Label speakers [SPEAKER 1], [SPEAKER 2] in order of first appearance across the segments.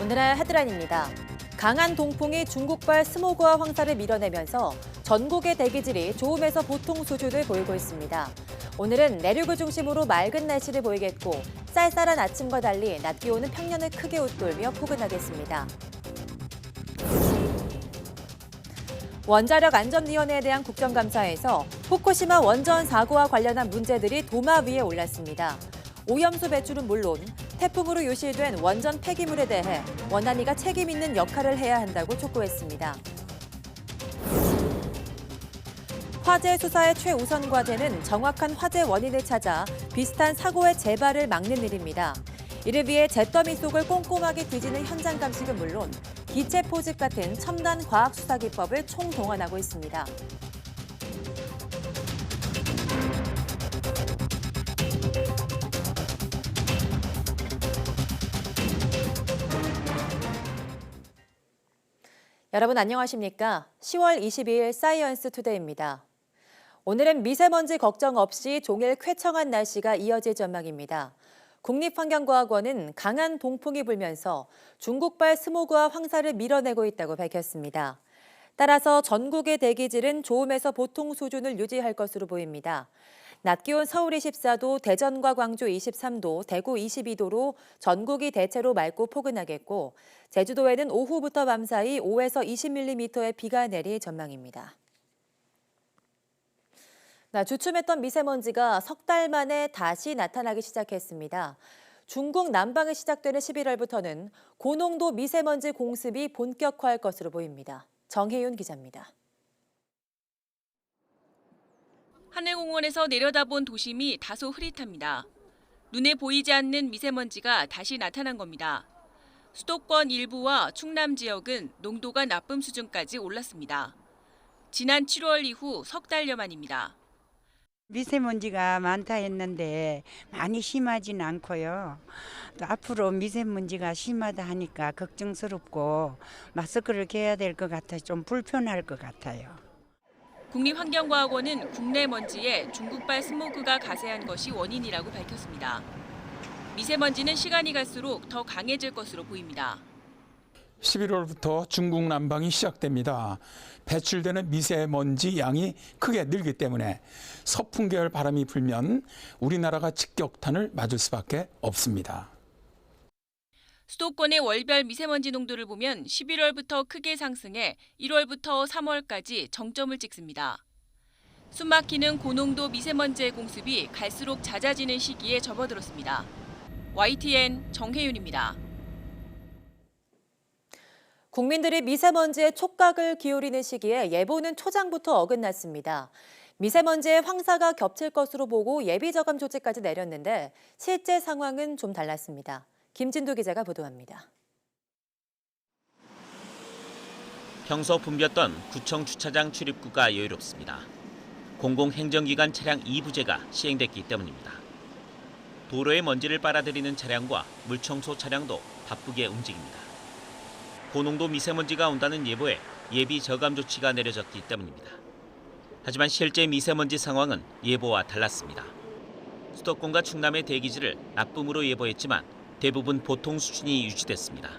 [SPEAKER 1] 오늘의 헤드라인입니다. 강한 동풍이 중국발 스모그와 황사를 밀어내면서 전국의 대기질이 좋음에서 보통 수준을 보이고 있습니다. 오늘은 내륙을 중심으로 맑은 날씨를 보이겠고 쌀쌀한 아침과 달리 낮 기온은 평년을 크게 웃돌며 포근하겠습니다. 원자력안전위원회에 대한 국정감사에서 후쿠시마 원전 사고와 관련한 문제들이 도마 위에 올랐습니다. 오염수 배출은 물론 태풍으로 유실된 원전 폐기물에 대해 원안위가 책임 있는 역할을 해야 한다고 촉구했습니다. 화재 수사의 최우선 과제는 정확한 화재 원인을 찾아 비슷한 사고의 재발을 막는 일입니다. 이를 위해 잿더미 속을 꼼꼼하게 뒤지는 현장 감식은 물론 기체 포집 같은 첨단 과학 수사 기법을 총동원하고 있습니다. 여러분 안녕하십니까? 10월 22일 사이언스 투데이입니다. 오늘은 미세먼지 걱정 없이 종일 쾌청한 날씨가 이어질 전망입니다. 국립환경과학원은 강한 동풍이 불면서 중국발 스모그와 황사를 밀어내고 있다고 밝혔습니다. 따라서 전국의 대기질은 좋음에서 보통 수준을 유지할 것으로 보입니다. 낮 기온 서울 24도, 대전과 광주 23도, 대구 22도로 전국이 대체로 맑고 포근하겠고 제주도에는 오후부터 밤 사이 5에서 20mm의 비가 내릴 전망입니다. 주춤했던 미세먼지가 석 달 만에 다시 나타나기 시작했습니다. 중국 남방에 시작되는 11월부터는 고농도 미세먼지 공습이 본격화할 것으로 보입니다. 정혜윤 기자입니다.
[SPEAKER 2] 하늘공원에서 내려다본 도심이 다소 흐릿합니다. 눈에 보이지 않는 미세먼지가 다시 나타난 겁니다. 수도권 일부와 충남 지역은 농도가 나쁨 수준까지 올랐습니다. 지난 7월 이후 석 달여 만입니다.
[SPEAKER 3] 미세먼지가 많다 했는데 많이 심하진 않고요. 또 앞으로 미세먼지가 심하다 하니까 걱정스럽고 마스크를 껴야 될 것 같아서 좀 불편할 것 같아요.
[SPEAKER 2] 국립환경과학원은 국내 먼지에 중국발 스모그가 가세한 것이 원인이라고 밝혔습니다. 미세먼지는 시간이 갈수록 더 강해질 것으로 보입니다.
[SPEAKER 4] 11월부터 중국 남방이 시작됩니다. 배출되는 미세먼지 양이 크게 늘기 때문에 서풍 계열 바람이 불면 우리나라가 직격탄을 맞을 수밖에 없습니다.
[SPEAKER 2] 수도권의 월별 미세먼지 농도를 보면 11월부터 크게 상승해 1월부터 3월까지 정점을 찍습니다. 숨막히는 고농도 미세먼지의 공습이 갈수록 잦아지는 시기에 접어들었습니다. YTN 정혜윤입니다.
[SPEAKER 1] 국민들이 미세먼지에 촉각을 기울이는 시기에 예보는 초장부터 어긋났습니다. 미세먼지에 황사가 겹칠 것으로 보고 예비저감 조치까지 내렸는데 실제 상황은 좀 달랐습니다. 김진도 기자가 보도합니다.
[SPEAKER 5] 평소 붐볐던 구청 주차장 출입구가 여유롭습니다. 공공행정기관 차량 2부제가 시행됐기 때문입니다. 도로에 먼지를 빨아들이는 차량과 물청소 차량도 바쁘게 움직입니다. 고농도 미세먼지가 온다는 예보에 예비 저감 조치가 내려졌기 때문입니다. 하지만 실제 미세먼지 상황은 예보와 달랐습니다. 수도권과 충남의 대기질을 나쁨으로 예보했지만 대부분 보통 수준이 유지됐습니다.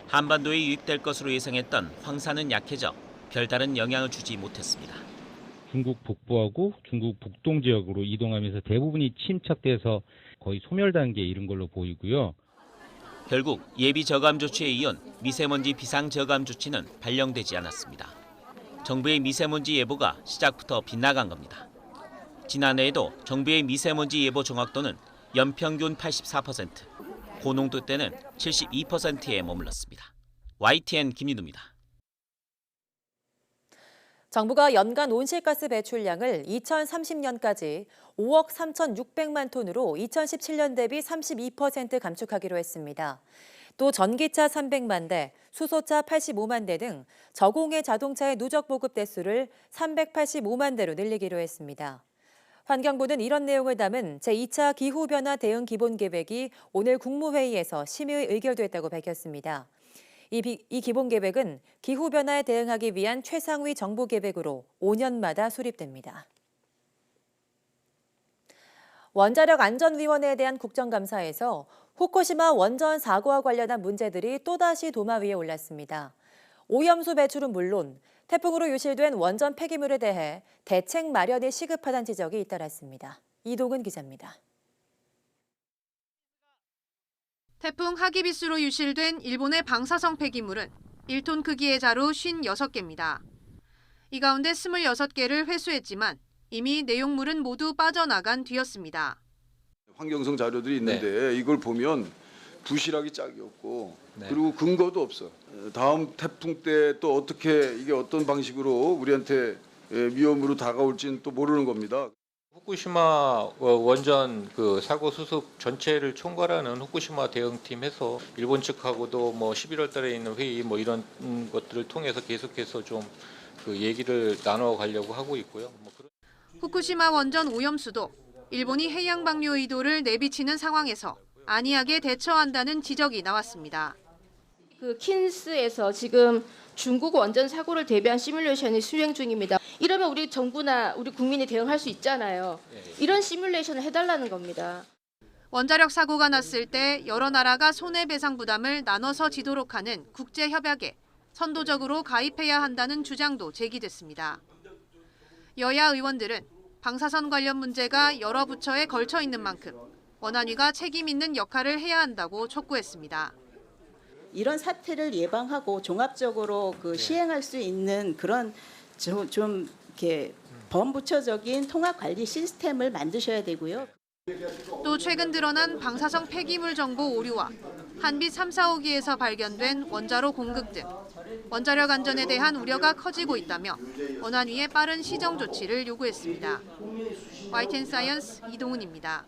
[SPEAKER 5] 한반도에 유입될 것으로 예상했던 황사는 약해져 별다른 영향을 주지 못했습니다.
[SPEAKER 6] 중국 북부하고 중국 북동 지역으로 이동하면서 대부분이 침착돼서 거의 소멸 단계에 이른 걸로 보이고요.
[SPEAKER 5] 결국 예비 저감 조치에 이은 미세먼지 비상 저감 조치는 발령되지 않았습니다. 정부의 미세먼지 예보가 시작부터 빗나간 겁니다. 지난해에도 정부의 미세먼지 예보 정확도는 연평균 84%, 고농도 때는 72%에 머물렀습니다. YTN 김민우입니다.
[SPEAKER 1] 정부가 연간 온실가스 배출량을 2030년까지 5억 3,600만 톤으로 2017년 대비 32% 감축하기로 했습니다. 또 전기차 300만 대, 수소차 85만 대 등 저공해 자동차의 누적 보급 대수를 385만 대로 늘리기로 했습니다. 환경부는 이런 내용을 담은 제2차 기후변화 대응 기본계획이 오늘 국무회의에서 심의 의결됐다고 밝혔습니다. 이 기본계획은 기후변화에 대응하기 위한 최상위 정부계획으로 5년마다 수립됩니다. 원자력안전위원회에 대한 국정감사에서 후쿠시마 원전 사고와 관련한 문제들이 또다시 도마 위에 올랐습니다. 오염수 배출은 물론 태풍으로 유실된 원전 폐기물에 대해 대책 마련이 시급하다는 지적이 잇따랐습니다. 이동은 기자입니다.
[SPEAKER 7] 태풍 하기비스로 유실된 일본의 방사성 폐기물은 1톤 크기의 자루 56개입니다. 이 가운데 26개를 회수했지만 이미 내용물은 모두 빠져나간 뒤였습니다.
[SPEAKER 8] 환경성 자료들이 있는데 이걸 보면 부실하기 짝이 없고 그리고 근거도 없어. 다음 태풍 때 또 어떻게 이게 어떤 방식으로 우리한테 위험으로 다가올지는 또 모르는 겁니다.
[SPEAKER 9] 후쿠시마 원전 그 사고 수습 전체를 총괄하는 후쿠시마 대응팀에서 일본 측하고도 뭐 11월 달에 있는 회의 뭐 이런 것들을 통해서 계속해서 좀 그 얘기를 나눠 가려고 하고 있고요.
[SPEAKER 7] 후쿠시마 원전 오염수도 일본이 해양 방류 의도를 내비치는 상황에서 안이하게 대처한다는 지적이 나왔습니다.
[SPEAKER 10] 그 킨스에서 지금 중국 원전 사고를 대비한 시뮬레이션이 수행 중입니다. 이러면 우리 정부나 우리 국민이 대응할 수 있잖아요. 이런 시뮬레이션을 해달라는 겁니다.
[SPEAKER 7] 원자력 사고가 났을 때 여러 나라가 손해배상 부담을 나눠서 지도록 하는 국제협약에 선도적으로 가입해야 한다는 주장도 제기됐습니다. 여야 의원들은 방사선 관련 문제가 여러 부처에 걸쳐 있는 만큼 원안위가 책임 있는 역할을 해야 한다고 촉구했습니다.
[SPEAKER 11] 이런 사태를 예방하고 종합적으로 시행할 수 있는 그런 좀 이렇게 범부처적인 통합 관리 시스템을 만드셔야 되고요.
[SPEAKER 7] 또 최근 드러난 방사성 폐기물 정보 오류와 한빛 3, 4호기에서 발견된 원자로 공급 등 원자력 안전에 대한 우려가 커지고 있다며 원안위에 빠른 시정 조치를 요구했습니다. YTN 사이언스 이동훈입니다.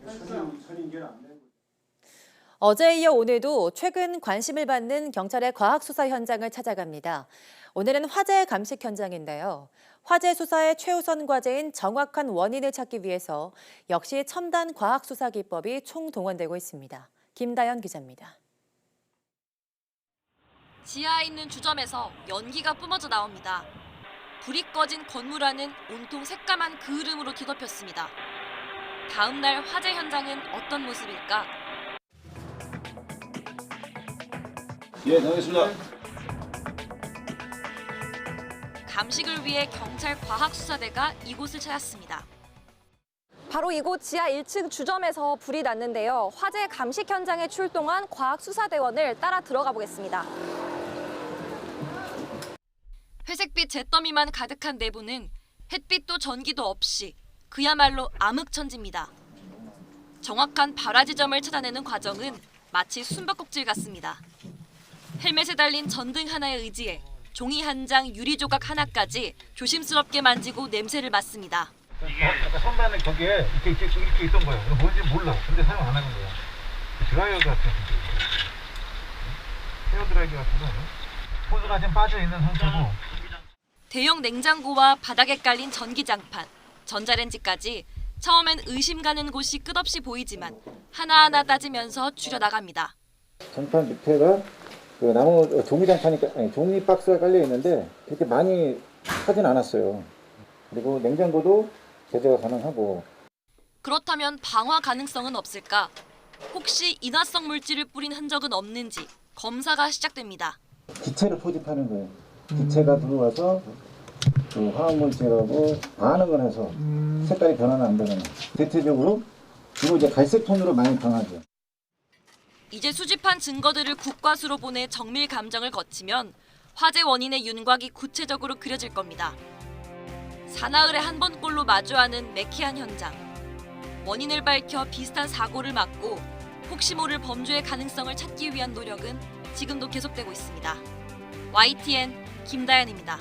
[SPEAKER 1] 어제에 이어 오늘도 최근 관심을 받는 경찰의 과학수사 현장을 찾아갑니다. 오늘은 화재 감식 현장인데요. 화재 수사의 최우선 과제인 정확한 원인을 찾기 위해서 역시 첨단 과학수사 기법이 총동원되고 있습니다. 김다연 기자입니다.
[SPEAKER 12] 지하에 있는 주점에서 연기가 뿜어져 나옵니다. 불이 꺼진 건물 안은 온통 새까만 그을음으로 뒤덮였습니다. 다음 날 화재 현장은 어떤 모습일까?
[SPEAKER 8] 예, 다녀오겠습니다.
[SPEAKER 12] 감식을 위해 경찰 과학수사대가 이곳을 찾았습니다.
[SPEAKER 13] 바로 이곳 지하 1층 주점에서 불이 났는데요. 화재 감식 현장에 출동한 과학수사대원을 따라 들어가 보겠습니다.
[SPEAKER 12] 회색빛 잿더미만 가득한 내부는 햇빛도 전기도 없이 그야말로 암흑천지입니다. 정확한 발화 지점을 찾아내는 과정은 마치 숨바꼭질 같습니다. 헬멧에 달린 전등 하나에 의지해 종이 한 장, 유리 조각 하나까지 조심스럽게 만지고 냄새를 맡습니다.
[SPEAKER 14] 아까 선반에 거기에 이렇게 있던 거예요. 뭔지 몰라. 근데 사용 안 하는 거야. 드라이어 같은 헤어드라이기 같은 거. 호스가 지금 빠져 있는 상태고.
[SPEAKER 12] 대형 냉장고와 바닥에 깔린 전기장판, 전자레인지까지 처음엔 의심 가는 곳이 끝없이 보이지만 하나하나 따지면서 줄여나갑니다.
[SPEAKER 15] 장판 밑에가 그 나무 종이 박스가 깔려 있는데 그렇게 많이 하진 않았어요. 그리고 냉장고도 제재가 가능하고.
[SPEAKER 12] 그렇다면 방화 가능성은 없을까? 혹시 인화성 물질을 뿌린 흔적은 없는지 검사가 시작됩니다.
[SPEAKER 15] 기체를 포집하는 거예요. 기체가 들어와서 그 화학물질하고 반응을 해서 색깔이 변화는 안 되는 거예요. 대체적으로 주로 이제 갈색 톤으로 많이 강하죠.
[SPEAKER 12] 이제 수집한 증거들을 국과수로 보내 정밀 감정을 거치면 화재 원인의 윤곽이 구체적으로 그려질 겁니다. 사나흘에 한 번꼴로 마주하는 매캐한 현장. 원인을 밝혀 비슷한 사고를 막고 혹시 모를 범죄의 가능성을 찾기 위한 노력은 지금도 계속되고 있습니다. YTN 김다연입니다.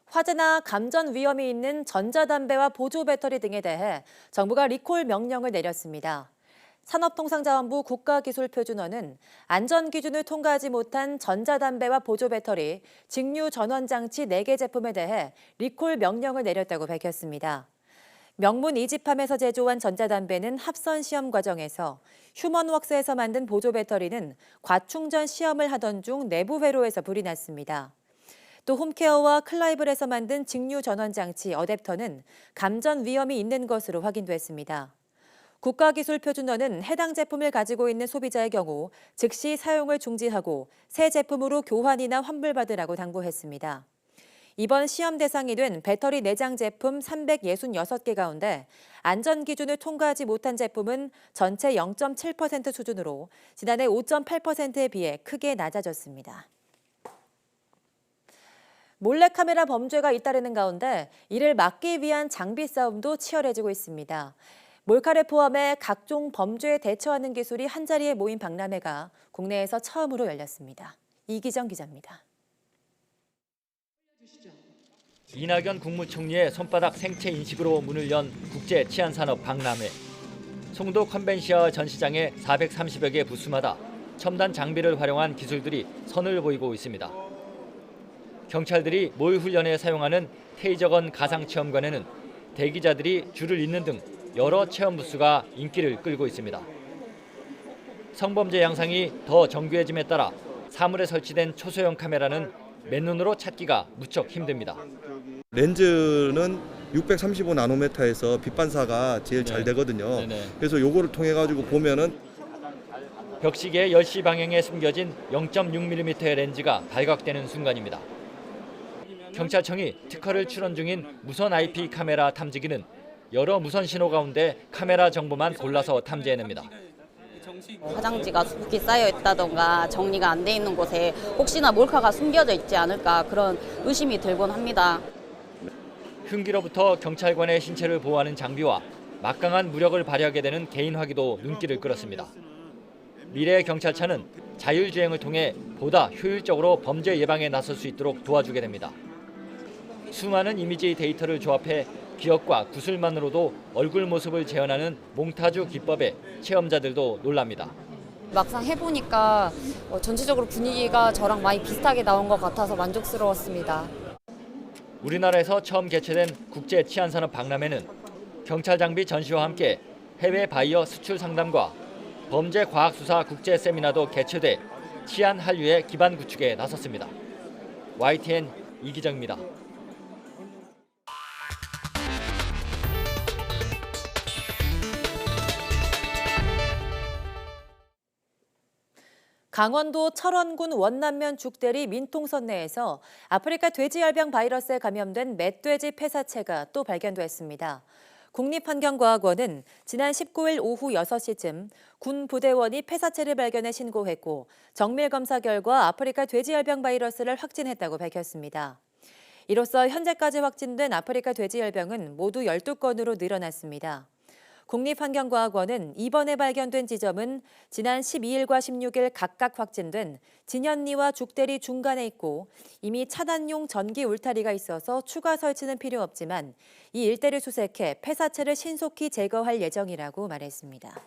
[SPEAKER 1] 화재나 감전 위험이 있는 전자담배와 보조 배터리 등에 대해 정부가 리콜 명령을 내렸습니다. 산업통상자원부 국가기술표준원은 안전기준을 통과하지 못한 전자담배와 보조배터리, 직류전원장치 4개 제품에 대해 리콜 명령을 내렸다고 밝혔습니다. 명문 이지팜에서 제조한 전자담배는 합선 시험 과정에서, 휴먼웍스에서 만든 보조배터리는 과충전 시험을 하던 중 내부 회로에서 불이 났습니다. 또 홈케어와 클라이블에서 만든 직류전원장치 어댑터는 감전 위험이 있는 것으로 확인됐습니다. 국가기술표준원은 해당 제품을 가지고 있는 소비자의 경우 즉시 사용을 중지하고 새 제품으로 교환이나 환불받으라고 당부했습니다. 이번 시험 대상이 된 배터리 내장 제품 366개 가운데 안전 기준을 통과하지 못한 제품은 전체 0.7% 수준으로 지난해 5.8%에 비해 크게 낮아졌습니다. 몰래카메라 범죄가 잇따르는 가운데 이를 막기 위한 장비 싸움도 치열해지고 있습니다. 몰카를 포함해 각종 범죄에 대처하는 기술이 한자리에 모인 박람회가 국내에서 처음으로 열렸습니다. 이기정 기자입니다.
[SPEAKER 16] 이낙연 국무총리의 손바닥 생체 인식으로 문을 연 국제 치안산업 박람회. 송도 컨벤시아 전시장의 430여 개 부스마다 첨단 장비를 활용한 기술들이 선을 보이고 있습니다. 경찰들이 모의 훈련에 사용하는 테이저건 가상체험관에는 대기자들이 줄을 잇는 등 여러 체험 부스가 인기를 끌고 있습니다. 성범죄 양상이 더 정교해짐에 따라 사물에 설치된 초소형 카메라는 맨눈으로 찾기가 무척 힘듭니다.
[SPEAKER 17] 렌즈는 635나노미터에서 빛 반사가 제일 잘 되거든요. 그래서 요거를 통해 가지고 보면은
[SPEAKER 16] 벽시계 10시 방향에 숨겨진 0.6mm의 렌즈가 발각되는 순간입니다. 경찰청이 특허를 출원 중인 무선 IP 카메라 탐지기는 여러 무선 신호 가운데 카메라 정보만 골라서 탐지해냅니다.
[SPEAKER 18] 화장지가 수북히 쌓여 있다던가 정리가 안 돼 있는 곳에 혹시나 몰카가 숨겨져 있지 않을까 그런 의심이 들곤 합니다.
[SPEAKER 16] 흉기로부터 경찰관의 신체를 보호하는 장비와 막강한 무력을 발휘하게 되는 개인 화기도 눈길을 끌었습니다. 미래 경찰차는 자율주행을 통해 보다 효율적으로 범죄 예방에 나설 수 있도록 도와주게 됩니다. 수많은 이미지 데이터를 조합해 기억과 구슬만으로도 얼굴 모습을 재현하는 몽타주 기법에 체험자들도 놀랍니다.
[SPEAKER 19] 막상 해보니까 전체적으로 분위기가 저랑 많이 비슷하게 나온 것 같아서 만족스러웠습니다.
[SPEAKER 16] 우리나라에서 처음 개최된 국제 치안산업 박람회는 경찰 장비 전시와 함께 해외 바이어 수출 상담과 범죄 과학 수사 국제 세미나도 개최돼 치안 한류의 기반 구축에 나섰습니다. YTN 이기정입니다.
[SPEAKER 1] 강원도 철원군 원남면 죽대리 민통선 내에서 아프리카 돼지열병 바이러스에 감염된 멧돼지 폐사체가 또 발견됐습니다. 국립환경과학원은 지난 19일 오후 6시쯤 군 부대원이 폐사체를 발견해 신고했고 정밀 검사 결과 아프리카 돼지열병 바이러스를 확진했다고 밝혔습니다. 이로써 현재까지 확진된 아프리카 돼지열병은 모두 12건으로 늘어났습니다. 국립환경과학원은 이번에 발견된 지점은 지난 12일과 16일 각각 확진된 진현리와 죽대리 중간에 있고 이미 차단용 전기 울타리가 있어서 추가 설치는 필요 없지만 이 일대를 수색해 폐사체를 신속히 제거할 예정이라고 말했습니다.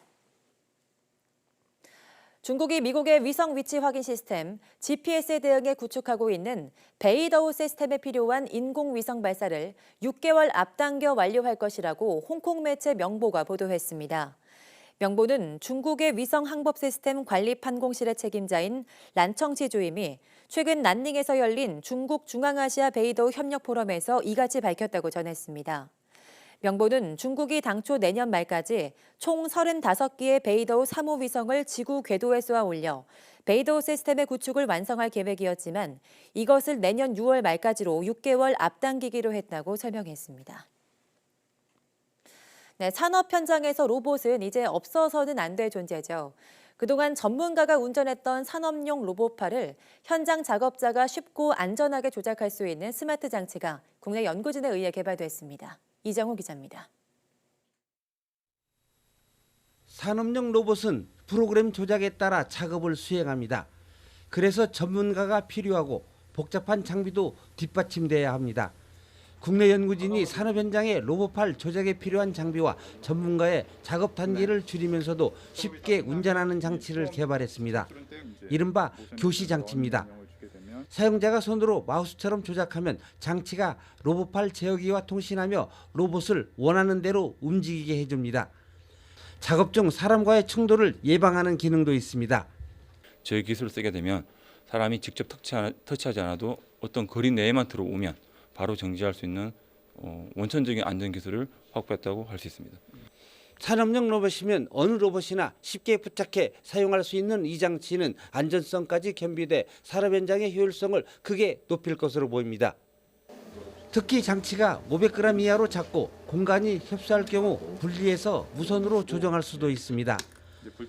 [SPEAKER 1] 중국이 미국의 위성 위치 확인 시스템 GPS에 대응해 구축하고 있는 베이더우 시스템에 필요한 인공위성 발사를 6개월 앞당겨 완료할 것이라고 홍콩 매체 명보가 보도했습니다. 명보는 중국의 위성 항법 시스템 관리 판공실의 책임자인 란청치 주임이 최근 난닝에서 열린 중국 중앙아시아 베이더우 협력 포럼에서 이같이 밝혔다고 전했습니다. 명보는 중국이 당초 내년 말까지 총 35기의 베이더우 3호 위성을 지구 궤도에 쏘아 올려 베이더우 시스템의 구축을 완성할 계획이었지만 이것을 내년 6월 말까지로 6개월 앞당기기로 했다고 설명했습니다. 네, 산업 현장에서 로봇은 이제 없어서는 안 될 존재죠. 그동안 전문가가 운전했던 산업용 로봇팔을 현장 작업자가 쉽고 안전하게 조작할 수 있는 스마트 장치가 국내 연구진에 의해 개발됐습니다. 이정호 기자입니다.
[SPEAKER 20] 산업용 로봇은 프로그램 조작에 따라 작업을 수행합니다. 그래서 전문가가 필요하고 복잡한 장비도 뒷받침돼야 합니다. 국내 연구진이 산업 현장의 로봇팔 조작에 필요한 장비와 전문가의 작업 단계를 줄이면서도 쉽게 운전하는 장치를 개발했습니다. 이른바 교시 장치입니다. 사용자가 손으로 마우스처럼 조작하면 장치가 로봇팔 제어기와 통신하며 로봇을 원하는 대로 움직이게 해줍니다. 작업 중 사람과의 충돌을 예방하는 기능도 있습니다.
[SPEAKER 21] 저희 기술을 쓰게 되면 사람이 직접 터치하지 않아도 어떤 거리 내에만 들어오면 바로 정지할 수 있는 원천적인 안전 기술을 확보했다고 할 수 있습니다.
[SPEAKER 20] 산업용 로봇이면 어느 로봇이나 쉽게 부착해 사용할 수 있는 이 장치는 안전성까지 겸비돼 산업 현장의 효율성을 크게 높일 것으로 보입니다. 특히 장치가 500g 이하로 작고 공간이 협소할 경우 분리해서 무선으로 조정할 수도 있습니다.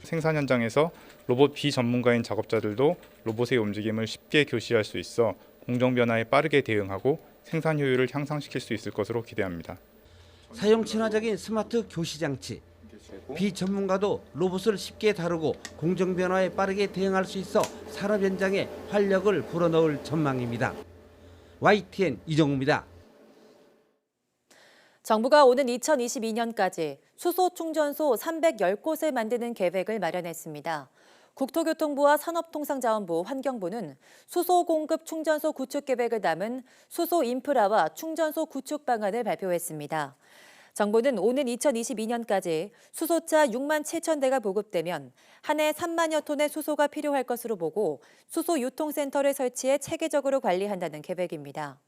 [SPEAKER 3] 생산 현장에서 로봇 비전문가인 작업자들도 로봇의 움직임을 쉽게 교시할 수 있어 공정 변화에 빠르게 대응하고 생산 효율을 향상시킬 수 있을 것으로 기대합니다.
[SPEAKER 20] 사용 친화적인 스마트 교시 장치. 비전문가도 로봇을 쉽게 다루고 공정 변화에 빠르게 대응할 수 있어 산업 현장에 활력을 불어넣을 전망입니다. YTN 이정우입니다.
[SPEAKER 1] 정부가 오는 2022년까지 수소 충전소 310곳을 만드는 계획을 마련했습니다. 국토교통부와 산업통상자원부, 환경부는 수소 공급 충전소 구축 계획을 담은 수소 인프라와 충전소 구축 방안을 발표했습니다. 정부는 오는 2022년까지 수소차 6만 7천 대가 보급되면 한 해 3만여 톤의 수소가 필요할 것으로 보고 수소 유통센터를 설치해 체계적으로 관리한다는 계획입니다.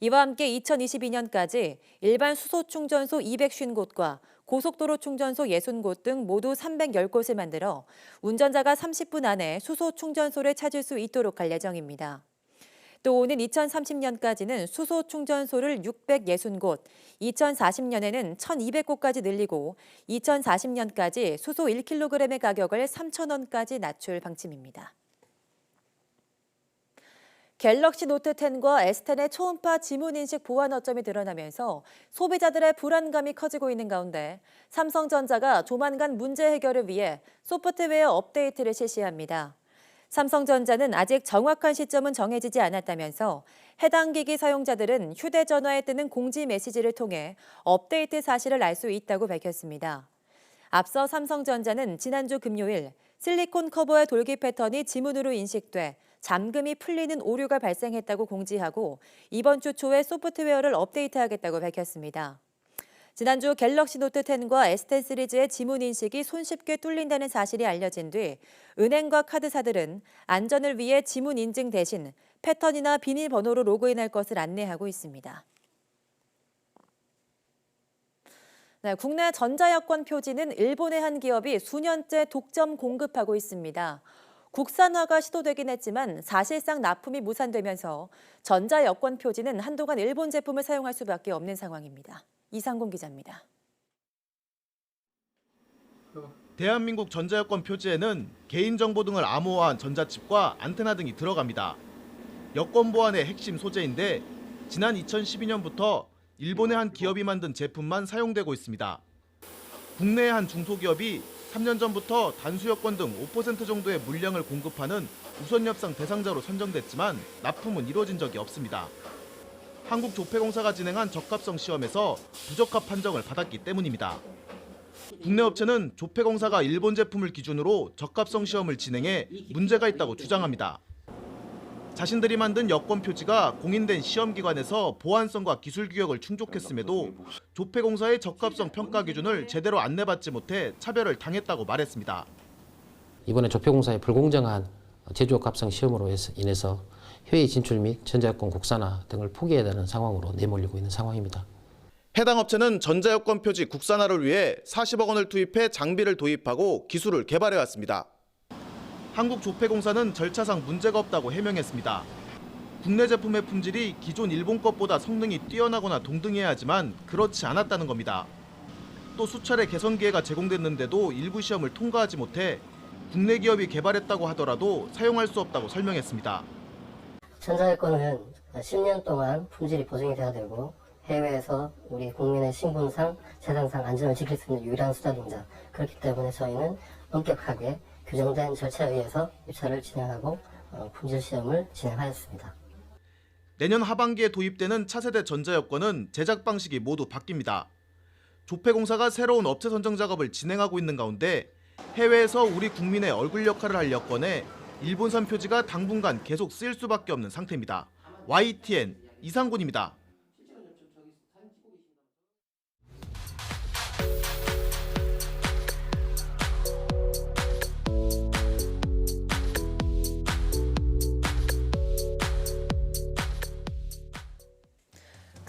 [SPEAKER 1] 이와 함께 2022년까지 일반 수소 충전소 250곳과 고속도로 충전소 60곳 등 모두 310곳을 만들어 운전자가 30분 안에 수소 충전소를 찾을 수 있도록 할 예정입니다. 또 오는 2030년까지는 수소 충전소를 660곳, 2040년에는 1,200곳까지 늘리고 2040년까지 수소 1kg의 가격을 3,000원까지 낮출 방침입니다. 갤럭시 노트 10과 S10의 초음파 지문인식 보안 허점이 드러나면서 소비자들의 불안감이 커지고 있는 가운데 삼성전자가 조만간 문제 해결을 위해 소프트웨어 업데이트를 실시합니다. 삼성전자는 아직 정확한 시점은 정해지지 않았다면서 해당 기기 사용자들은 휴대전화에 뜨는 공지 메시지를 통해 업데이트 사실을 알 수 있다고 밝혔습니다. 앞서 삼성전자는 지난주 금요일 실리콘 커버의 돌기 패턴이 지문으로 인식돼 잠금이 풀리는 오류가 발생했다고 공지하고 이번 주 초에 소프트웨어를 업데이트하겠다고 밝혔습니다. 지난주 갤럭시 노트 10과 S10 시리즈의 지문 인식이 손쉽게 뚫린다는 사실이 알려진 뒤 은행과 카드사들은 안전을 위해 지문 인증 대신 패턴이나 비밀번호로 로그인할 것을 안내하고 있습니다. 네, 국내 전자여권 표지는 일본의 한 기업이 수년째 독점 공급하고 있습니다. 국산화가 시도되긴 했지만 사실상 납품이 무산되면서 전자여권 표지는 한동안 일본 제품을 사용할 수밖에 없는 상황입니다. 이상공 기자입니다.
[SPEAKER 22] 대한민국 전자여권 표지에는 개인정보 등을 암호화한 전자칩과 안테나 등이 들어갑니다. 여권 보안의 핵심 소재인데 지난 2012년부터 일본의 한 기업이 만든 제품만 사용되고 있습니다. 국내의 한 중소기업이 3년 전부터 단수여권 등 5% 정도의 물량을 공급하는 우선협상 대상자로 선정됐지만 납품은 이루어진 적이 없습니다. 한국조폐공사가 진행한 적합성 시험에서 부적합 판정을 받았기 때문입니다. 국내 업체는 조폐공사가 일본 제품을 기준으로 적합성 시험을 진행해 문제가 있다고 주장합니다. 자신들이 만든 여권 표지가 공인된 시험기관에서 보안성과 기술 규격을 충족했음에도 조폐공사의 적합성 평가 기준을 제대로 안내받지 못해 차별을 당했다고 말했습니다.
[SPEAKER 23] 이번에 조폐공사의 불공정한 제조적합성 시험으로 인해서 해외 진출 및 전자여권 국산화 등을 포기해야 되는 상황으로 내몰리고 있는 상황입니다.
[SPEAKER 22] 해당 업체는 전자여권 표지 국산화를 위해 40억 원을 투입해 장비를 도입하고 기술을 개발해왔습니다. 한국조폐공사는 절차상 문제가 없다고 해명했습니다. 국내 제품의 품질이 기존 일본 것보다 성능이 뛰어나거나 동등해야 하지만 그렇지 않았다는 겁니다. 또 수차례 개선 기회가 제공됐는데도 일부 시험을 통과하지 못해 국내 기업이 개발했다고 하더라도 사용할 수 없다고 설명했습니다.
[SPEAKER 24] 전자여권은 10년 동안 품질이 보증이 돼야 되고 해외에서 우리 국민의 신분상, 재산상 안전을 지킬 수 있는 유일한 수단입니다. 그렇기 때문에 저희는 엄격하게 규정된 절차에 의해서 입찰을 진행하고 품질 시험을 진행하였습니다.
[SPEAKER 22] 내년 하반기에 도입되는 차세대 전자여권은 제작 방식이 모두 바뀝니다. 조폐공사가 새로운 업체 선정 작업을 진행하고 있는 가운데 해외에서 우리 국민의 얼굴 역할을 할 여권에 일본산 표지가 당분간 계속 쓰일 수밖에 없는 상태입니다. YTN 이상곤입니다.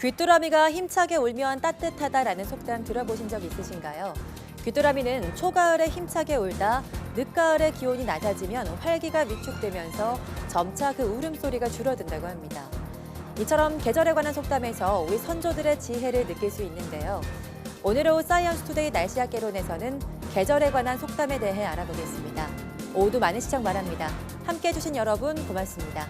[SPEAKER 1] 귀뚜라미가 힘차게 울면 따뜻하다라는 속담 들어보신 적 있으신가요? 귀뚜라미는 초가을에 힘차게 울다 늦가을에 기온이 낮아지면 활기가 위축되면서 점차 그 울음소리가 줄어든다고 합니다. 이처럼 계절에 관한 속담에서 우리 선조들의 지혜를 느낄 수 있는데요. 오늘 오후 사이언스 투데이 날씨학개론에서는 계절에 관한 속담에 대해 알아보겠습니다. 오후도 많은 시청 바랍니다. 함께해 주신 여러분 고맙습니다.